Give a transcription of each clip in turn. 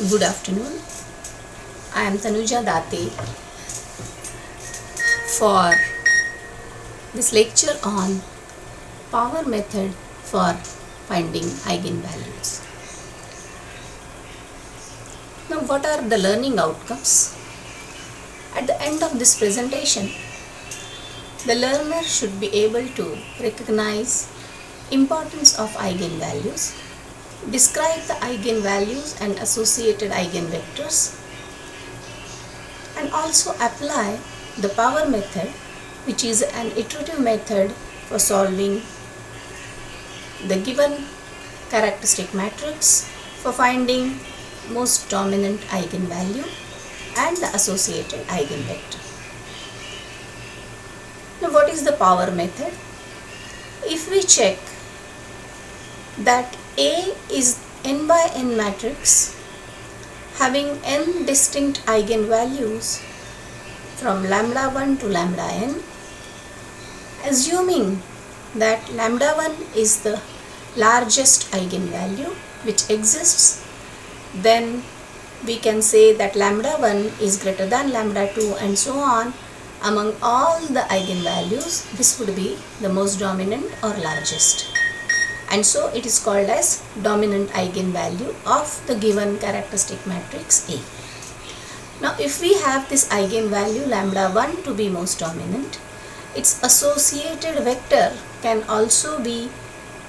Good afternoon. I am Tanuja Date for this lecture on power method for finding eigenvalues. Now, what are the learning outcomes? At the end of this presentation, the learner should be able to recognize importance of eigenvalues, describe the eigenvalues and associated eigenvectors, and also apply the power method, which is an iterative method for solving the given characteristic matrix for finding most dominant eigenvalue and the associated eigenvector. Now, what is the power method? If we check that A is n by n matrix having n distinct eigenvalues from lambda 1 to lambda n, assuming that lambda 1 is the largest eigenvalue which exists, then we can say that lambda 1 is greater than lambda 2 and so on. Among all the eigenvalues, this would be the most dominant or largest, and so it is called as dominant eigenvalue of the given characteristic matrix A. Now, if we have this eigenvalue lambda 1 to be most dominant, its associated vector can also be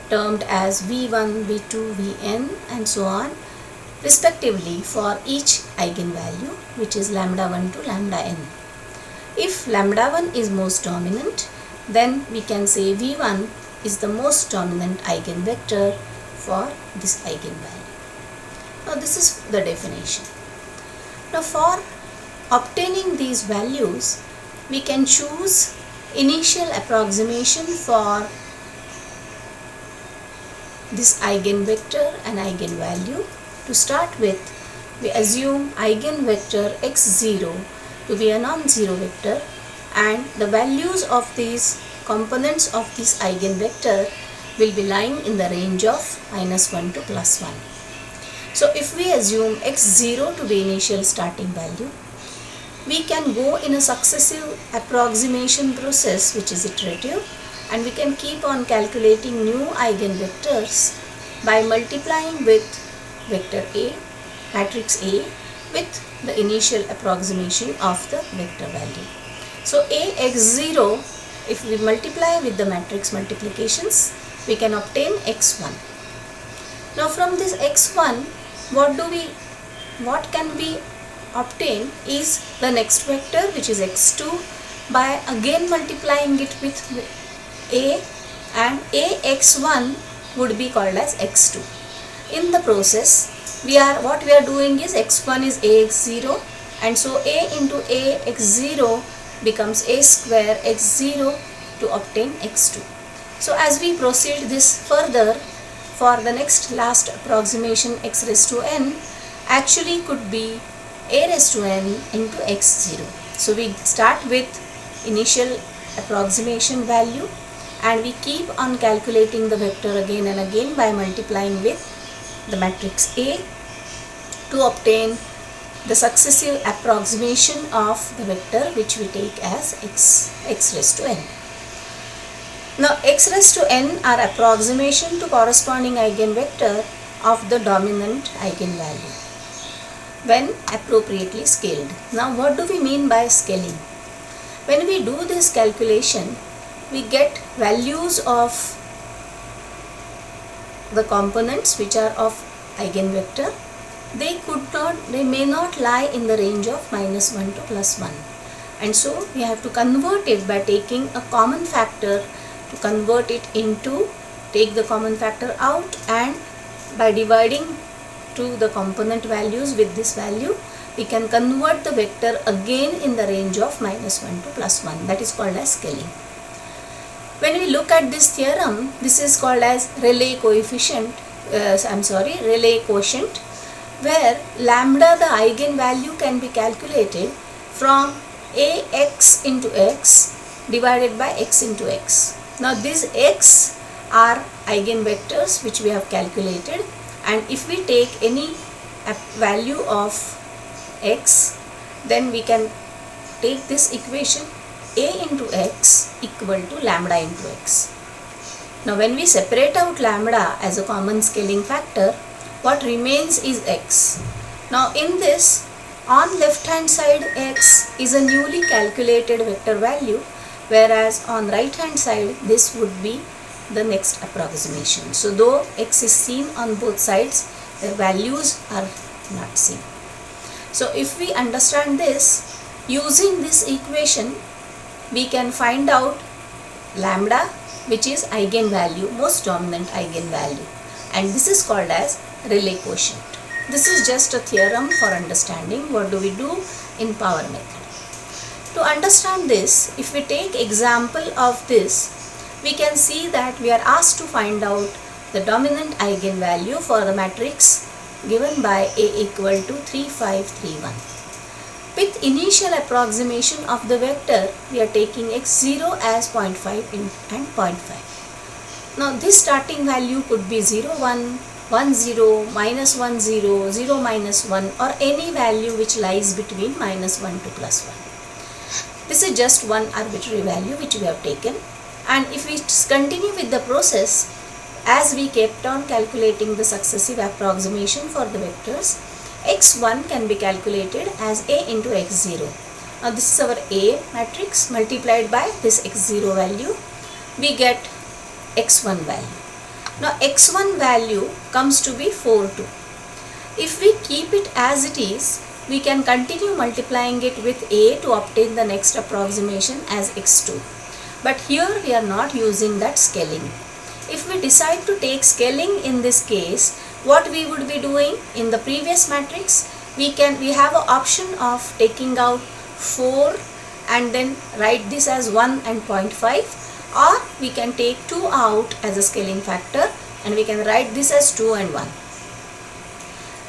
termed as v1, v2, vn and so on respectively for each eigenvalue, which is lambda 1 to lambda n. If lambda 1 is most dominant, then we can say v1 is the most dominant eigenvector for this eigenvalue. Now, this is the definition. Now, for obtaining these values, we can choose initial approximation for this eigenvector and eigenvalue. To start with, we assume eigenvector x0 to be a non-zero vector, and the values of these components of this eigenvector will be lying in the range of -1 to +1. So, if we assume x0 to be initial starting value, we can go in a successive approximation process which is iterative, and we can keep on calculating new eigenvectors by multiplying with vector A, matrix A, with the initial approximation of the vector value. So, Ax0, if we multiply with the matrix multiplications, we can obtain x1. Now, from this x1, what can be obtained is the next vector, which is x2, by again multiplying it with A, and Ax1 would be called as x2. In the process, what we are doing is x1 is Ax0, and so A into Ax0 becomes A square x0 to obtain x2. So, as we proceed this further, for the next last approximation x raised to n actually could be A raised to n into x0. So, we start with initial approximation value and we keep on calculating the vector again and again by multiplying with the matrix A to obtain the successive approximation of the vector, which we take as x raised to n. Now, x raised to n are approximation to corresponding eigenvector of the dominant eigenvalue when appropriately scaled. Now, what do we mean by scaling? When we do this calculation, we get values of the components which are of eigenvector. They may not lie in the range of -1 to +1, and so we have to convert it by taking a common factor to convert it into, take the common factor out, and by dividing to the component values with this value, we can convert the vector again in the range of -1 to +1. That is called as scaling. When we look at this theorem, this is called as Rayleigh quotient, where lambda, the eigenvalue, can be calculated from Ax into x divided by x into x. Now, these x are eigenvectors which we have calculated, and if we take any a value of x, then we can take this equation a into x equal to lambda into x. Now when we separate out lambda as a common scaling factor, what remains is x. Now in this, on left hand side x is a newly calculated vector value, whereas on right hand side this would be the next approximation. So though x is seen on both sides, their values are not seen. So if we understand this, using this equation we can find out lambda, which is eigenvalue, most dominant eigenvalue, and this is called as Rayleigh quotient. This is just a theorem for understanding what do we do in power method. To understand this, if we take example of this, we can see that we are asked to find out the dominant eigenvalue for the matrix given by A equal to 3, 5, 3, 1. With initial approximation of the vector, we are taking x0 as 0.5 and 0.5. Now this starting value could be 0, 1, 1, 0, minus 1, 0, 0, minus 1, or any value which lies between minus 1 to plus 1. This is just one arbitrary value which we have taken, and if we continue with the process, as we kept on calculating the successive approximation for the vectors, x1 can be calculated as A into x0. Now this is our A matrix multiplied by this x0 value, we get x1 value. Now x1 value comes to be 4, 2. If we keep it as it is, we can continue multiplying it with A to obtain the next approximation as x2. But here we are not using that scaling. If we decide to take scaling in this case, what we would be doing in the previous matrix, we have an option of taking out 4 and then write this as 1 and 0.5, or we can take 2 out as a scaling factor and we can write this as 2 and 1.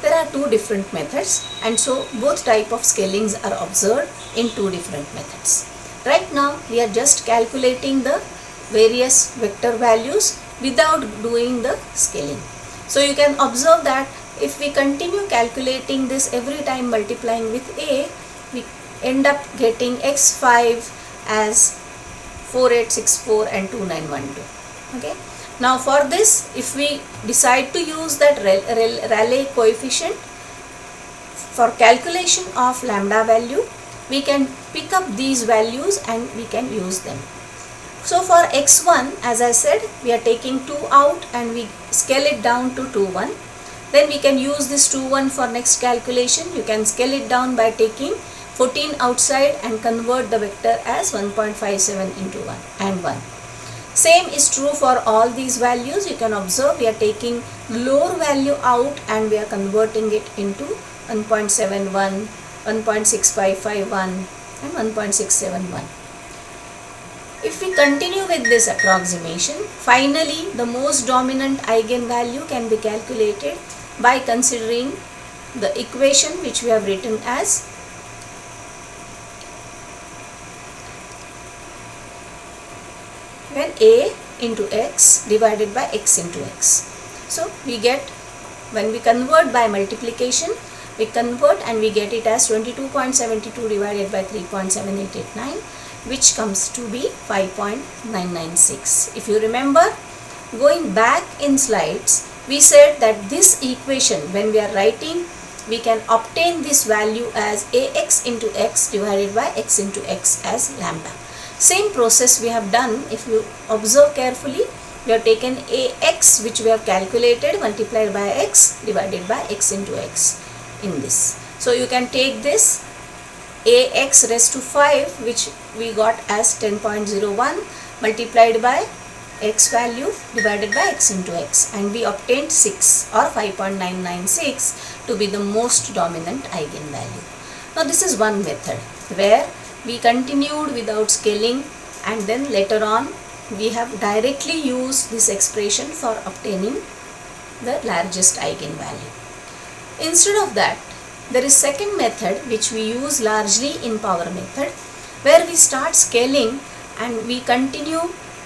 There are two different methods, and so both type of scalings are observed in two different methods. Right now we are just calculating the various vector values without doing the scaling. So you can observe that if we continue calculating this every time multiplying with A, we end up getting x5 as 4864 and 2912. Okay. Now for this, if we decide to use that Rayleigh coefficient for calculation of lambda value, we can pick up these values and we can use them. So for x1, as I said, we are taking 2 out and we scale it down to 2, 1. Then we can use this 2, 1 for next calculation. You can scale it down by taking 14 outside and convert the vector as 1.57 into 1 and 1. Same is true for all these values. You can observe we are taking lower value out and we are converting it into 1.71, 1.6551 and 1.671. If we continue with this approximation, finally the most dominant eigenvalue can be calculated by considering the equation which we have written as when A into x divided by x into x. So we get, when we convert by multiplication, we convert and we get it as 22.72 divided by 3.7889, which comes to be 5.996. If you remember, going back in slides, we said that this equation, when we are writing, we can obtain this value as ax into x divided by x into x as lambda. Same process we have done. If you observe carefully, we have taken ax, which we have calculated, multiplied by x divided by x into x in this. So you can take this ax raised to 5, which we got as 10.01, multiplied by x value divided by x into x, and we obtained 6 or 5.996 to be the most dominant eigenvalue. Now this is one method where we continued without scaling, and then later on we have directly used this expression for obtaining the largest eigenvalue. Instead of that, there is second method which we use largely in power method, where we start scaling and we continue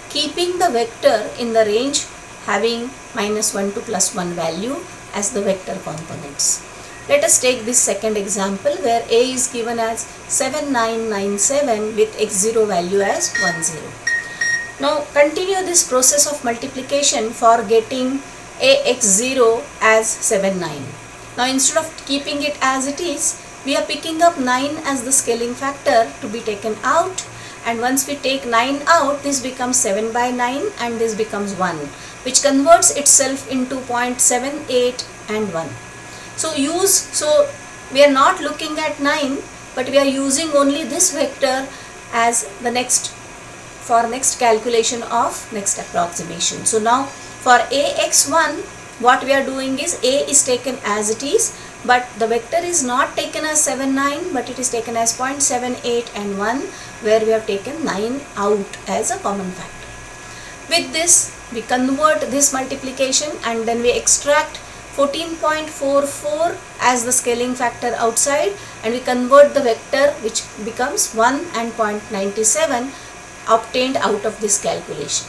keeping the vector in the range having -1 to +1 value as the vector components. Let us take this second example where A is given as 7997 with x0 value as 10. Now continue this process of multiplication for getting AX0 as 79. Now instead of keeping it as it is, we are picking up 9 as the scaling factor to be taken out, and once we take 9 out, this becomes 7 by 9 and this becomes 1, which converts itself into 0.78 and 1. So we are not looking at 9, but we are using only this vector as the next calculation of next approximation. So now for AX1, what we are doing is A is taken as it is, but the vector is not taken as 7, 9, but it is taken as 0.78 and 1, where we have taken 9 out as a common factor. With this, we convert this multiplication and then we extract 14.44 as the scaling factor outside, and we convert the vector, which becomes 1 and 0.97 obtained out of this calculation.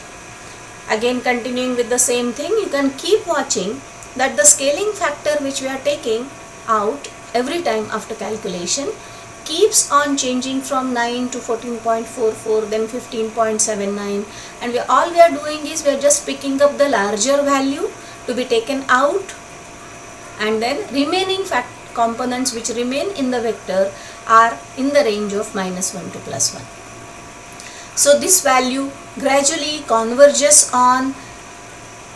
Again, continuing with the same thing, you can keep watching that the scaling factor which we are taking out every time after calculation keeps on changing from 9 to 14.44, then 15.79, and all we are doing is we are just picking up the larger value to be taken out, and then remaining components which remain in the vector are in the range of -1 to +1. So this value gradually converges on,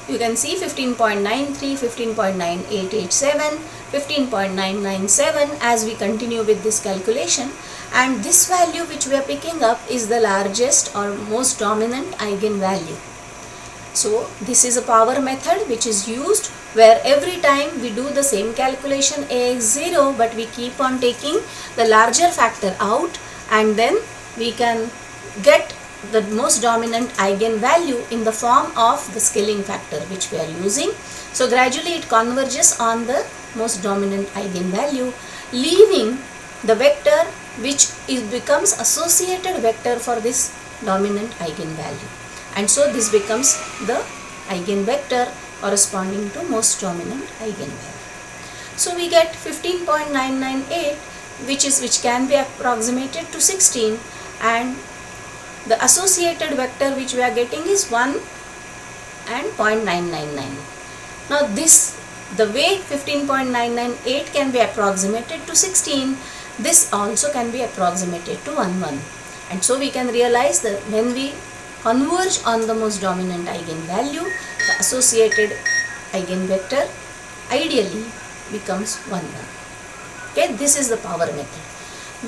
you can see 15.93, 15.9887, 15.997 as we continue with this calculation, and this value which we are picking up is the largest or most dominant eigenvalue. So this is a power method which is used where every time we do the same calculation AX0, but we keep on taking the larger factor out, and then we can get the most dominant eigenvalue in the form of the scaling factor which we are using. So gradually it converges on the most dominant eigenvalue, leaving the vector which becomes associated vector for this dominant eigenvalue, and so this becomes the eigenvector corresponding to most dominant eigenvalue. So we get 15.998 which can be approximated to 16, and the associated vector which we are getting is 1 and 0.999. Now the way 15.998 can be approximated to 16, this also can be approximated to 1, and so we can realize that when we converge on the most dominant eigenvalue, the associated eigenvector ideally becomes 1. Okay, this is the power method,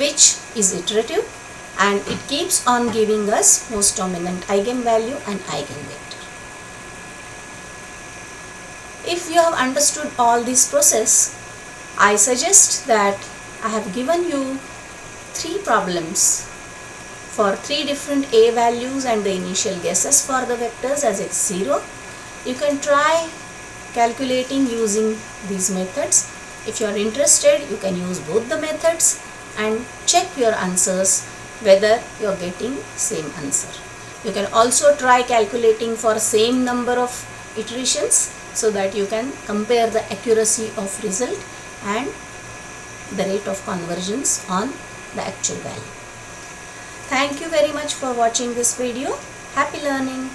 which is iterative, and it keeps on giving us most dominant eigenvalue and eigenvector. If you have understood all this process, I suggest that I have given you 3 problems for 3 different A values and the initial guesses for the vectors as x0. You can try calculating using these methods. If you are interested, you can use both the methods and check your answers whether you are getting same answer. You can also try calculating for same number of iterations so that you can compare the accuracy of result and the rate of convergence on the actual value. Thank you very much for watching this video. Happy learning!